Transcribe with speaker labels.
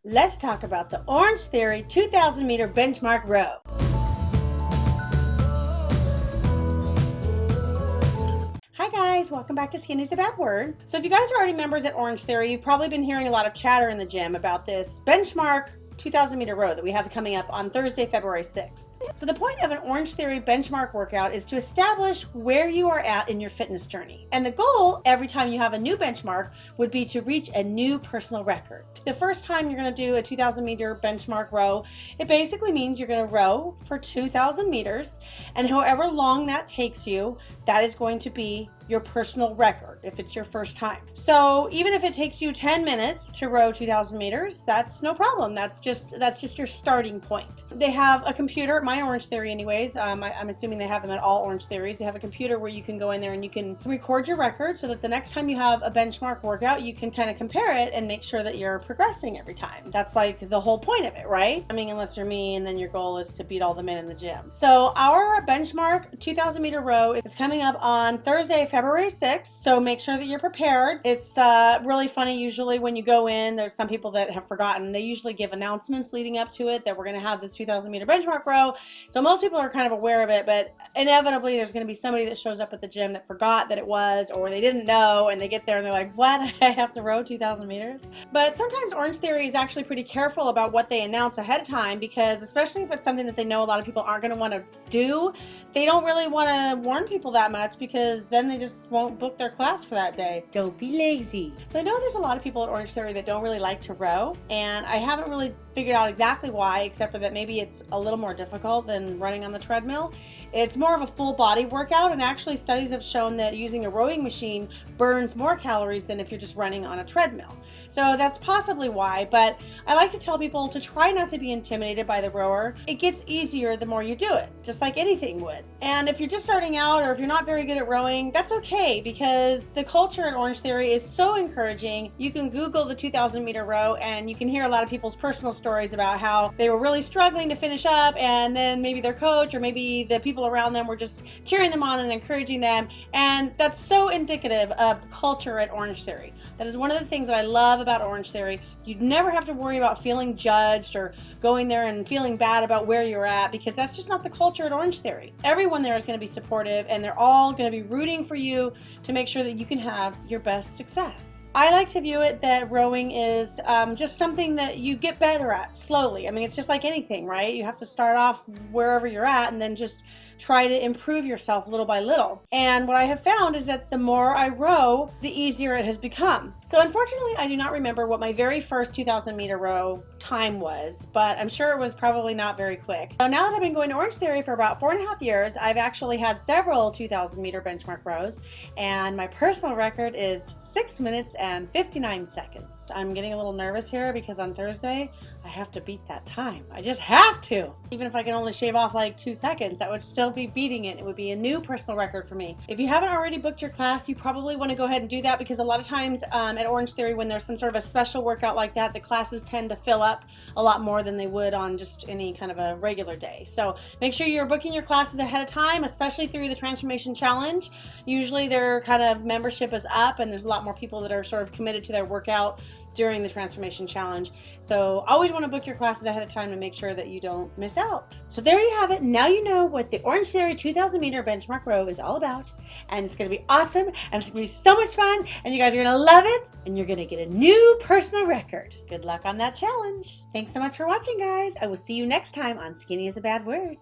Speaker 1: Let's talk about the Orangetheory 2000 meter benchmark row. Hi guys, welcome back to Skinny is a Bad Word. So if you guys are already members at Orangetheory, you've probably been hearing a lot of chatter in the gym about this benchmark 2000 meter row that we have coming up on Thursday, February 6th. So the point of an Orangetheory benchmark workout is to establish where you are at in your fitness journey. And the goal every time you have a new benchmark would be to reach a new personal record. The first time you're going to do a 2000 meter benchmark row, it basically means you're going to row for 2000 meters, and however long that takes you, that is going to be your personal record if it's your first time. So even if it takes you 10 minutes to row 2000 meters, that's no problem. That's just your starting point. They have a computer at my Orangetheory anyways. I'm assuming they have them at all Orangetheories. They have a computer where you can go in there and you can record your record so that the next time you have a benchmark workout, you can kind of compare it and make sure that you're progressing every time. That's like the whole point of it, right? I mean, unless you're me and then your goal is to beat all the men in the gym. So our benchmark 2000 meter row is coming up on Thursday, February 6th, so make sure that you're prepared. It's really funny usually when you go in. There's some people that have forgotten. They usually give announcements leading up to it that we're going to have this 2000 meter benchmark row. So most people are kind of aware of it, but inevitably there's going to be somebody that shows up at the gym that forgot that it was, or they didn't know, and they get there and they're like, what? I have to row 2000 meters? But sometimes Orangetheory is actually pretty careful about what they announce ahead of time, because especially if it's something that they know a lot of people aren't going to want to do, they don't really want to warn people that much, because then they just won't book their class for that day. Don't be lazy. So I know there's a lot of people at Orangetheory that don't really like to row, and I haven't really figured out exactly why, except for that maybe it's a little more difficult than running on the treadmill. It's more of a full body workout, and actually studies have shown that using a rowing machine burns more calories than if you're just running on a treadmill. So that's possibly why, but I like to tell people to try not to be intimidated by the rower. It gets easier the more you do it, just like anything would. And if you're just starting out, or if you're not very good at rowing, that's okay, because the culture at Orangetheory is so encouraging. You can Google the 2000 meter row and you can hear a lot of people's personal stories about how they were really struggling to finish up, and then maybe their coach or maybe the people around them were just cheering them on and encouraging them. And that's so indicative of the culture at Orangetheory. That is one of the things that I love about Orangetheory. You'd never have to worry about feeling judged or going there and feeling bad about where you're at, because that's just not the culture at Orangetheory. Everyone there is going to be supportive, and they're all going to be rooting for you to make sure that you can have your best success. I like to view it that rowing is just something that you get better at slowly. I mean, it's just like anything, right? You have to start off wherever you're at and then just try to improve yourself little by little. And what I have found is that the more I row, the easier it has become. So unfortunately, I do not remember what my very first 2000 meter row time was, but I'm sure it was probably not very quick. So now that I've been going to Orangetheory for about 4.5 years, I've actually had several 2000 meter benchmark rows, and my personal record is 6 minutes and 59 seconds. I'm getting a little nervous here because on Thursday, I have to beat that time. I just have to. Even if I can only shave off like 2 seconds, that would still be beating it. It would be a new personal record for me. If you haven't already booked your class, you probably want to go ahead and do that, because a lot of times at Orangetheory, when there's some sort of a special workout like that, the classes tend to fill up a lot more than they would on just any kind of a regular day. So make sure you're booking your classes ahead of time, especially through the Transformation Challenge. Usually their kind of membership is up, and there's a lot more people that are sort of committed to their workout during the Transformation Challenge. So always want to book your classes ahead of time to make sure that you don't miss out. So there you have it. Now you know what the Orangetheory 2000 meter benchmark row is all about, and it's going to be awesome, and it's going to be so much fun, and you guys are going to love it, and you're going to get a new personal record. Good luck on that challenge. Thanks so much for watching, guys. I will see you next time on Skinny is a Bad Word.